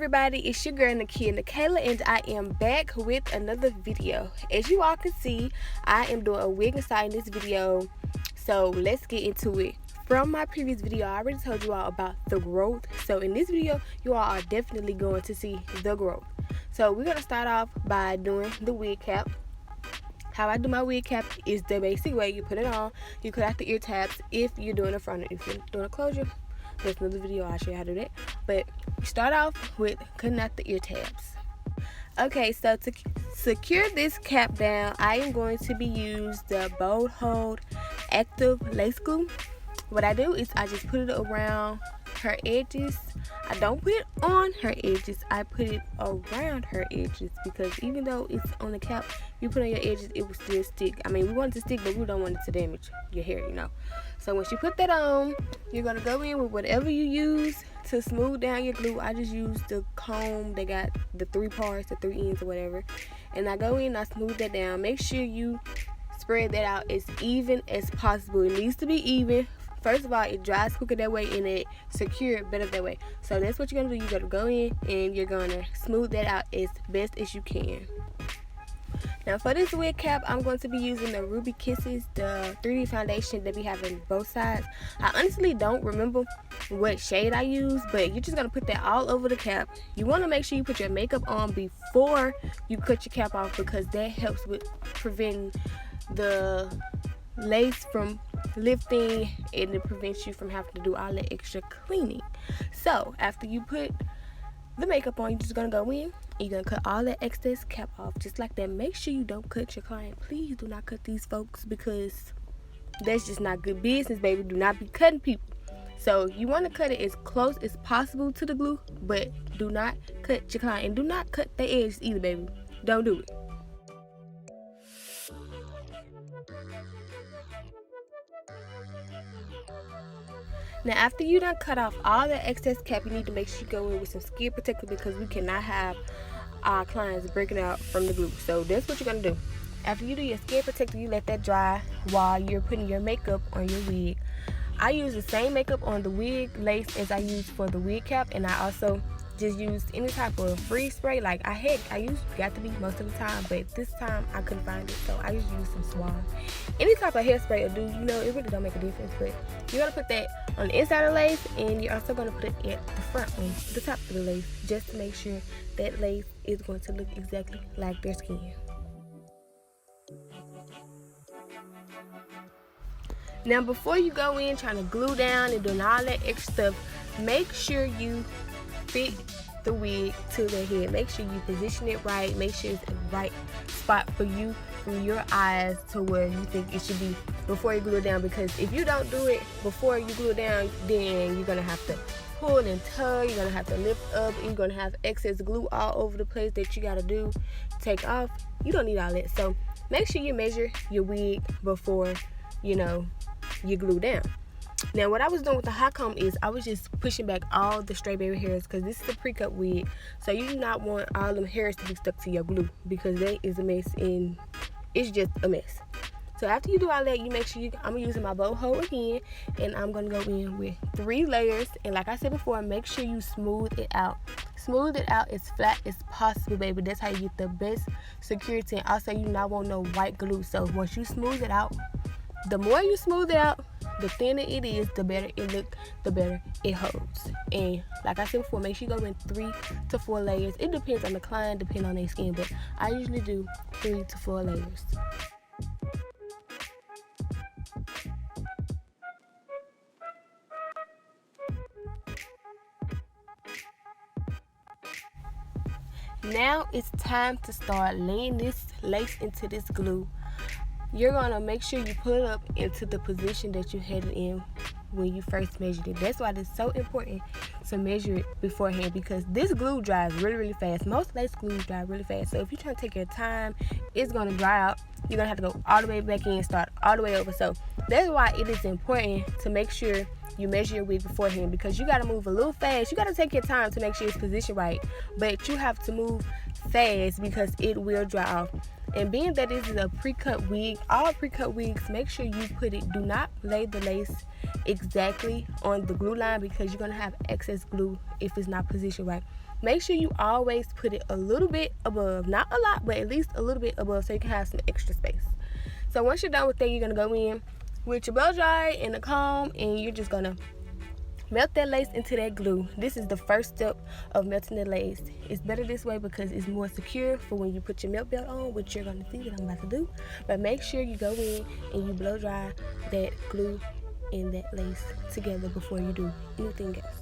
everybody, it's your girl Nikayla, and I am back with another video. As you all can see, I am doing a wig inside in this video, so let's get into it. From my previous video, I already told you all about the growth, so in this video you all are definitely going to see the growth. So we're going to start off by doing the wig cap. How I do my wig cap is the basic way. You put it on, you cut out the ear tabs if you're doing a frontal. If you're doing a closure, there's another video I'll show you how to do that. But you start off with cutting out the ear tabs. Okay, so to secure this cap down, I am going to be using the Bold Hold Active Lace Glue. What I do is I just put it around her edges. I don't put it on her edges, I put it around her edges, because even though it's on the cap, you put on your edges, it will still stick. I mean, we want it to stick, but we don't want it to damage your hair, you know. So once you put that on, you're going to go in with whatever you use to smooth down your glue. I just use the comb. They got the 3 parts, the 3 ends or whatever. And I go in, I smooth that down. Make sure you spread that out as even as possible. It needs to be even. First of all, it dries quicker that way and it secures better that way. So that's what you're going to do. You're going to go in and you're going to smooth that out as best as you can. Now for this wig cap, I'm going to be using the Ruby Kisses, the 3D foundation that we have on both sides. I honestly don't remember what shade I use, but you're just going to put that all over the cap. You want to make sure you put your makeup on before you cut your cap off, because that helps with preventing the lace from lifting, and it prevents you from having to do all the extra cleaning. So after you put the makeup on, you're just gonna go in, you're gonna cut all that excess cap off just like that. Make sure you don't cut your client. Please do not cut these folks, because that's just not good business, baby. Do not be cutting people. So you want to cut it as close as possible to the glue, but do not cut your client, and do not cut the edges either, baby. Don't do it. Now after you done cut off all the excess cap, you need to make sure you go in with some skin protector, because we cannot have our clients breaking out from the glue. So that's what you're going to do. After you do your skin protector, you let that dry while you're putting your makeup on your wig. I use the same makeup on the wig lace as I use for the wig cap, and I also just used any type of freeze spray. Like I used Got to Be most of the time, but this time I couldn't find it, so I just used some Suave. Any type of hairspray will do, you know, it really don't make a difference. But you're gonna put that on the inside of the lace, and you're also gonna put it at the front on the top of the lace, just to make sure that lace is going to look exactly like their skin. Now before you go in trying to glue down and doing all that extra stuff, make sure you fit the wig to the head. Make sure you position it right. Make sure it's the right spot for you, from your eyes to where you think it should be before you glue it down. Because if you don't do it before you glue it down, then you're gonna have to pull and tug. You're gonna have to lift up, and you're gonna have excess glue all over the place that you gotta take off. You don't need all that. So make sure you measure your wig before, you know, you glue down. Now what I was doing with the hot comb is I was just pushing back all the stray baby hairs, because this is a pre-cut wig, so you do not want all them hairs to be stuck to your glue, because that is a mess, and it's just a mess. So after you do all that, you make sure I'm using my bow hold again, and I'm gonna go in with 3 layers. And like I said before, make sure you smooth it out. Smooth it out as flat as possible, baby. That's how you get the best security. And also, you not want no white glue. So once you smooth it out, the more you smooth it out, the thinner it is, the better it looks, the better it holds. And like I said before, make sure you go in 3 to 4 layers. It depends on the client, depending on their skin, but I usually do 3 to 4 layers. Now it's time to start laying this lace into this glue. You're gonna make sure you pull it up into the position that you had it in when you first measured it. That's why it's so important to measure it beforehand, because this glue dries really fast. Most lace glues dry really fast, so if you're trying to take your time, it's gonna dry out. You're gonna have to go all the way back in and start all the way over. So that's why it is important to make sure you measure your wig beforehand, because you gotta move a little fast. You gotta take your time to make sure it's positioned right, but you have to move fast because it will dry off. And being that this is a pre-cut wig, all pre-cut wigs, make sure you do not lay the lace exactly on the glue line, because you're going to have excess glue if it's not positioned right. make sure you always put it a little bit above, not a lot, but at least a little bit above, so you can have some extra space. So once you're done with that, you're gonna go in with your blow dryer and a comb, and you're just gonna melt that lace into that glue. This is the first step of melting the lace. It's better this way because it's more secure for when you put your melt belt on, which you're gonna see that I'm about to do. But make sure you go in and you blow dry that glue and that lace together before you do anything else.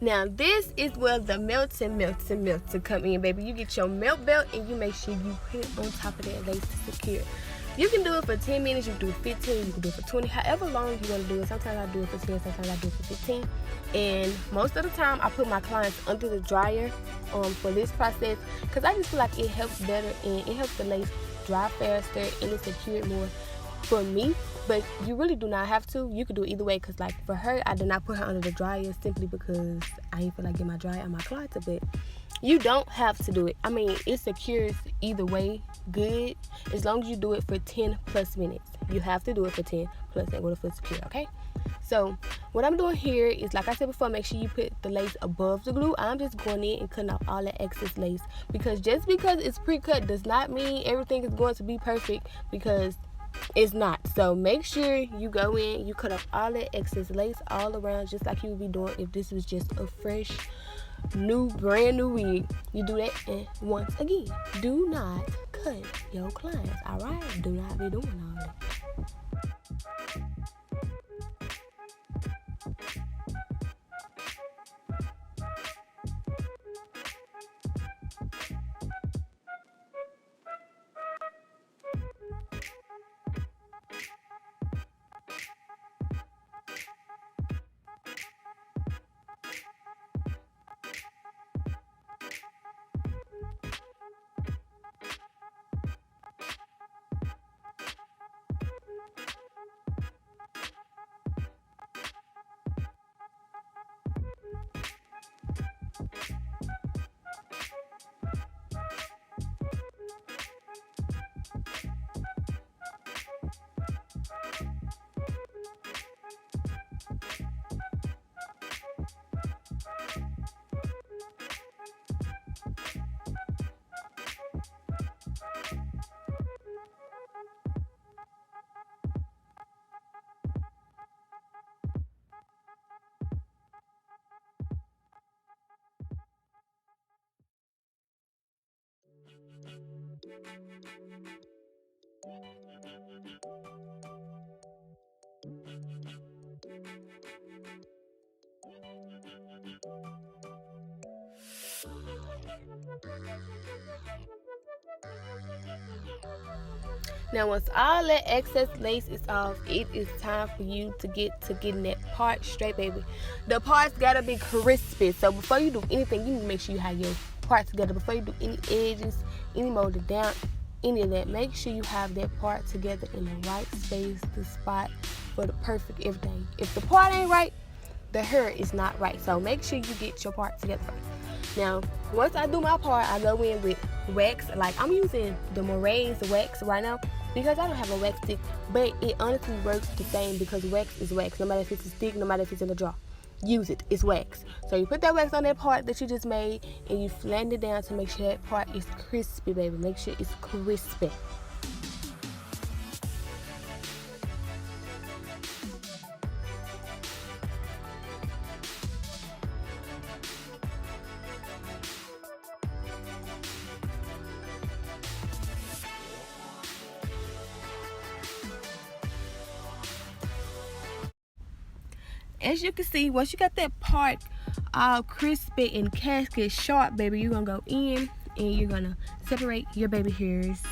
Now this is where the melting come in, baby. You get your melt belt and you make sure you put it on top of that lace to secure. You can do it for 10 minutes, you can do it for 15, you can do it for 20, however long you want to do it. Sometimes I do it for 10, sometimes I do it for 15. And most of the time I put my clients under the dryer for this process, because I just feel like it helps better and it helps the lace dry faster and it secure it more for me. But you really do not have to. You could do it either way, because like for her, I did not put her under the dryer simply because I didn't feel like getting my dryer on my closet. But you don't have to do it. I mean, it secures either way good, as long as you do it for 10 plus minutes. You have to do it for 10 plus in order for it to secure, okay? So what I'm doing here is, like I said before, make sure you put the lace above the glue. I'm just going in and cutting off all that excess lace, because just because it's pre-cut does not mean everything is going to be perfect, because it's not. So make sure you go in, you cut off all that excess lace all around, just like you would be doing if this was just a fresh, brand new wig. You do that, and once again, do not cut your clients, alright? Do not be doing all that. Now once all that excess lace is off, it is time for you to getting that part straight, baby. The parts gotta be crispy. So before you do anything, you need to make sure you have your part together. Before you do any edges, any molding down, any of that, make sure you have that part together in the right space, the spot for the perfect everything. If the part ain't right, the hair is not right. So make sure you get your part together first. Now, once I do my part, I go in with wax. Like, I'm using the Moray's wax right now because I don't have a wax stick, but it honestly works the same because wax is wax. No matter if it's a stick, no matter if it's in a jar, use it. It's wax. So you put that wax on that part that you just made, and you flatten it down to make sure that part is crispy, baby. Make sure it's crispy. As you can see, once you got that part all crispy and casket sharp, baby, you're gonna go in and you're gonna separate your baby hairs.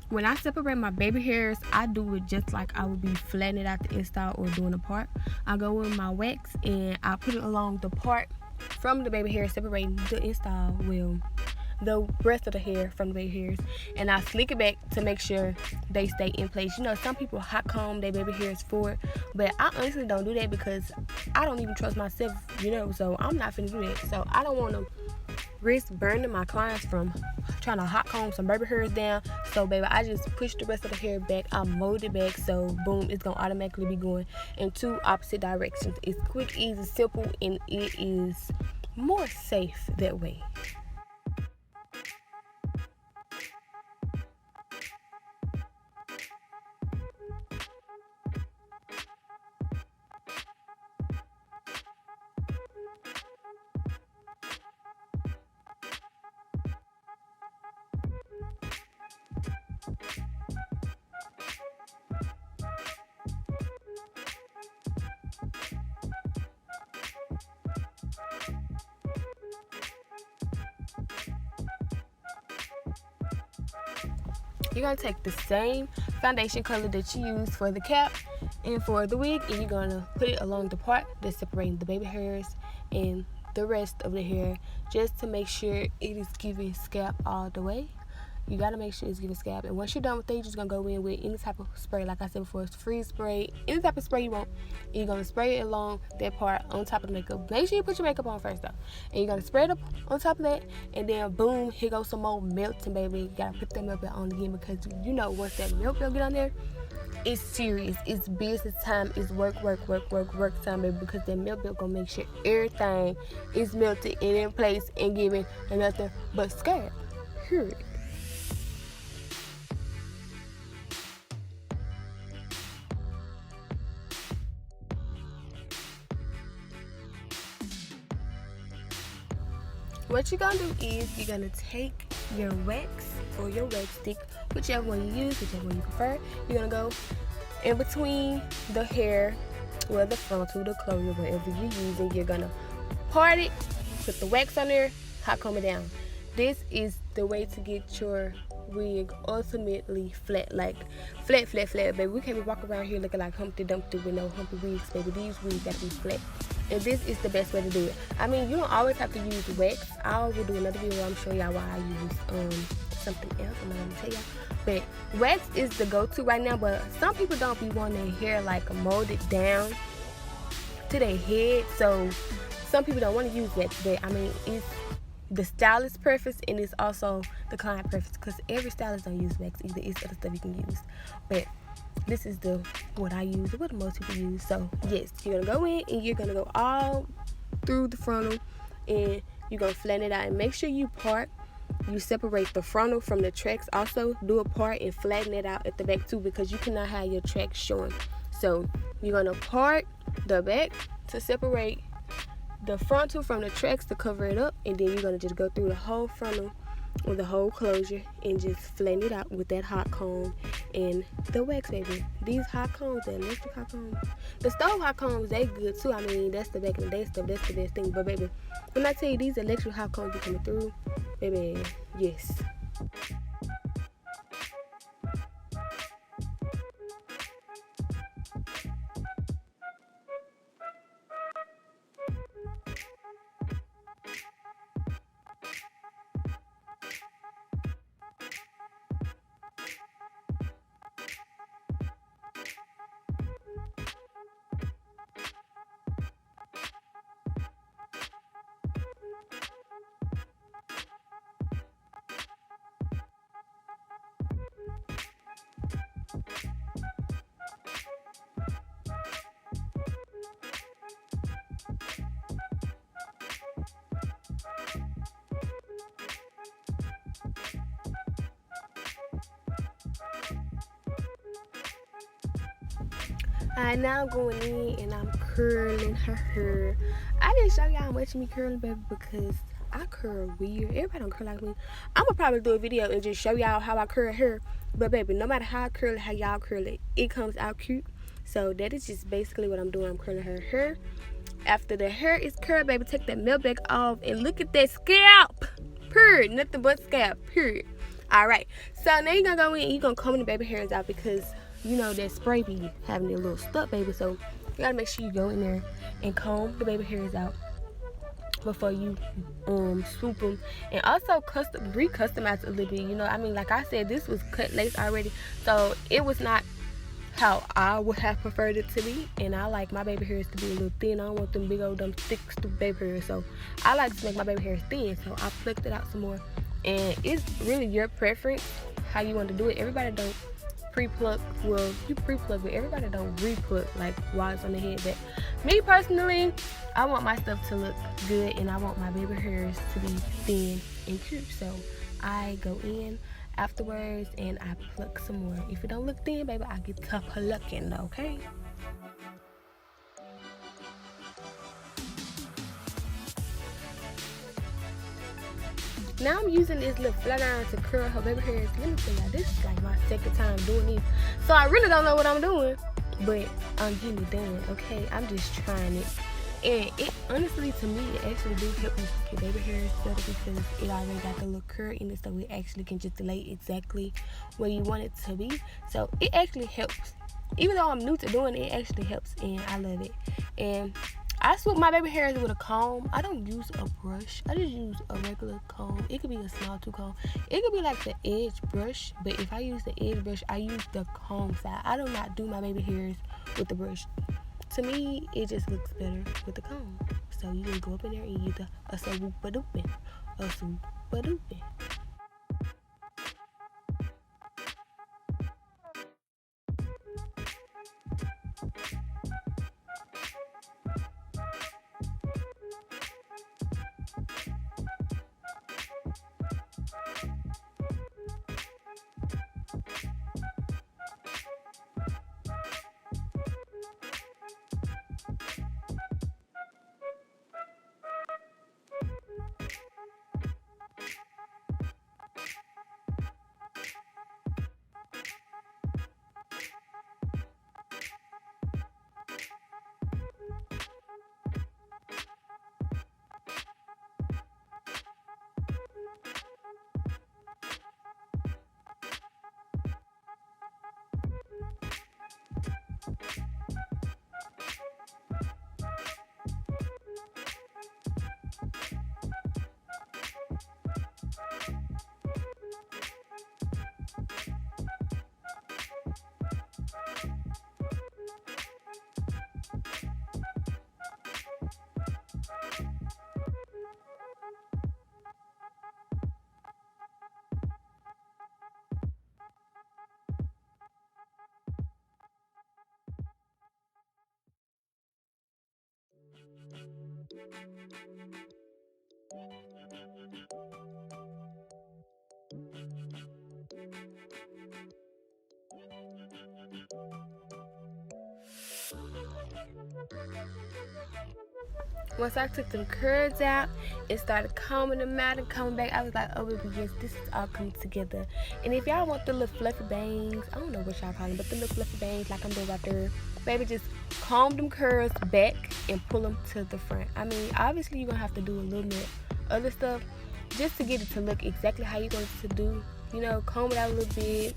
When I separate my baby hairs, I do it just like I would be flattening out the install or doing a part. I go in my wax and I put it along the part from the baby hair, separating the install, well, the rest of the hair from the baby hairs, and I slick it back to make sure they stay in place. You know, some people hot comb their baby hairs forward, but I honestly don't do that because I don't even trust myself, you know, so I'm not finna do that. So I don't want to risk burning my clients from trying to hot comb some baby hairs down. So baby, I just push the rest of the hair back, I mold it back, so boom, it's gonna automatically be going in two opposite directions. It's quick, easy, simple, and it is more safe that way. You're going to take the same foundation color that you used for the cap and for the wig, and you're going to put it along the part that's separating the baby hairs and the rest of the hair, just to make sure it is giving scalp all the way. You got to make sure it's giving scalp. And once you're done with it, you're just going to go in with any type of spray. Like I said before, it's freeze spray, any type of spray you want. And you're going to spray it along that part on top of the makeup. Make sure you put your makeup on first, though. And you're going to spray it up on top of that. And then, boom, here goes some more melting, baby. You got to put that milk belt on again, because, you know, once that milk belt get on there, it's serious. It's business time. It's work time, baby, because that milk belt going to make sure everything is melted and in place and giving nothing but scalp. Period. What you're gonna do is you're gonna take your wax or your wax stick, whichever one you use, whichever one you prefer. You're gonna go in between the hair, well, the frontal, the closure, whatever you're using. You're gonna part it, put the wax on there, hot comb it down. This is the way to get your wig ultimately flat, like flat, baby. We can't be walking around here looking like Humpty Dumpty with no humpy wigs, baby. These wigs gotta be flat. And this is the best way to do it. I mean, you don't always have to use wax. I will do another video where I'm showing y'all why I use something else. I'm not gonna tell y'all. But wax is the go-to right now. But some people don't be wanting their hair like molded down to their head. So some people don't want to use wax. But I mean, it's the stylist's preference and it's also the client preference, because every stylist don't use wax either. It's other stuff you can use. But this is what I use, what most people use. So yes, you're gonna go in and you're gonna go all through the frontal, and you're gonna flatten it out. And make sure you separate the frontal from the tracks. Also do a part and flatten it out at the back too, because you cannot have your tracks showing. So you're gonna part the back to separate the frontal from the tracks to cover it up, and then you're gonna just go through the whole frontal with the whole closure and just flatten it out with that hot comb and the wax, baby. These hot combs, the electric hot combs, the stove hot combs, they good too. I mean, that's the back in the day stuff. That's the best thing. But baby, when I tell you these electric hot combs be coming through, baby, yes. Alright, now I'm going in and I'm curling her hair. I didn't show y'all how much me curling, baby, because I curl weird. Everybody don't curl like me. I'm gonna probably do a video and just show y'all how I curl hair. But baby, no matter how I curl it, how y'all curl it, it comes out cute. So that is just basically what I'm doing. I'm curling her hair. After the hair is curled, baby, take that milk back off and look at that scalp. Period. Nothing but scalp. Period. Alright, so now you're gonna go in and you're gonna comb the baby hairs out, because you know that spray be having a little stuck, baby. So you gotta make sure you go in there and comb the baby hairs out before you swoop them, and also re-customize a little bit. You know, I mean, like I said, this was cut lace already, so it was not how I would have preferred it to be, and I like my baby hairs to be a little thin. I don't want them big old dumb thick stupid baby hairs, so I like to make my baby hairs thin. So I plucked it out some more, and it's really your preference how you want to do it. Everybody don't pre-pluck. Well, you pre-pluck, but everybody don't re-pluck like while it's on the head. But me personally, I want my stuff to look good, and I want my baby hairs to be thin and cute. So I go in afterwards and I pluck some more. If it don't look thin, baby, I get to plucking, okay? Now I'm using this little flat iron to curl her baby hairs. Let me tell y'all, this is like my second time doing this, so I really don't know what I'm doing, but I'm getting it done, okay? I'm just trying it, and it honestly, to me, it actually do help me get baby hairs better, because it already got the little curl in it, so it actually can just lay exactly where you want it to be. So it actually helps. Even though I'm new to doing it, it actually helps, and I love it. And I swoop my baby hairs with a comb. I don't use a brush. I just use a regular comb. It could be a small two comb. It could be like the edge brush, but if I use the edge brush, I use the comb side. I do not do my baby hairs with the brush. To me, it just looks better with the comb. So you can go up in there and use a swoop-a-doopin'. A swoop-a-doopin'. Once I took them curls out and started combing them out and coming back, I was like, oh baby, yes, this is all coming together. And if y'all want the little fluffy bangs, I don't know what y'all call them, but the little fluffy bangs like I'm doing right there, baby, just comb them curls back and pull them to the front. I mean, obviously you're gonna have to do a little bit other stuff just to get it to look exactly how you want it to do. You know, comb it out a little bit,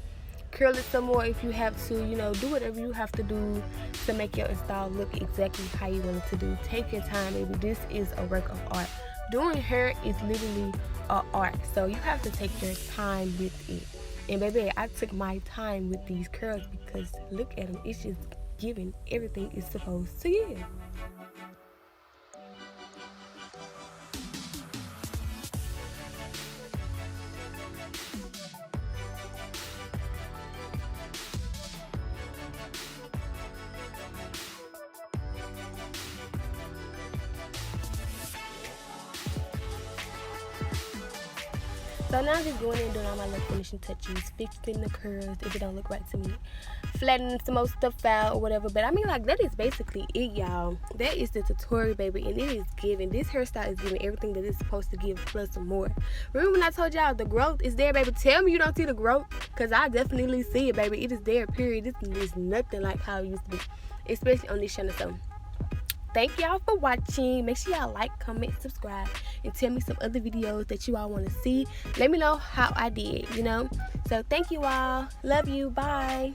curl it some more if you have to, you know, do whatever you have to do to make your install look exactly how you want it to do. Take your time, baby. This is a work of art. Doing hair is literally an art, so you have to take your time with it. And baby, I took my time with these curls because look at them. It's just giving everything it's supposed to give. So now I'm just going in and doing all my little finishing touches, fixing the curls if it don't look right to me, flattening some more stuff out or whatever. But I mean, like, that is basically it, y'all. That is the tutorial, baby, and it is giving. This hairstyle is giving everything that it's supposed to give plus some more. Remember when I told y'all the growth is there, baby? Tell me you don't see the growth, because I definitely see it, baby. It is there, period. This is nothing like how it used to be, especially on this channel. So thank y'all for watching. Make sure y'all like, comment, subscribe, and tell me some other videos that you all want to see. Let me know how I did, So thank you all. Love you. Bye.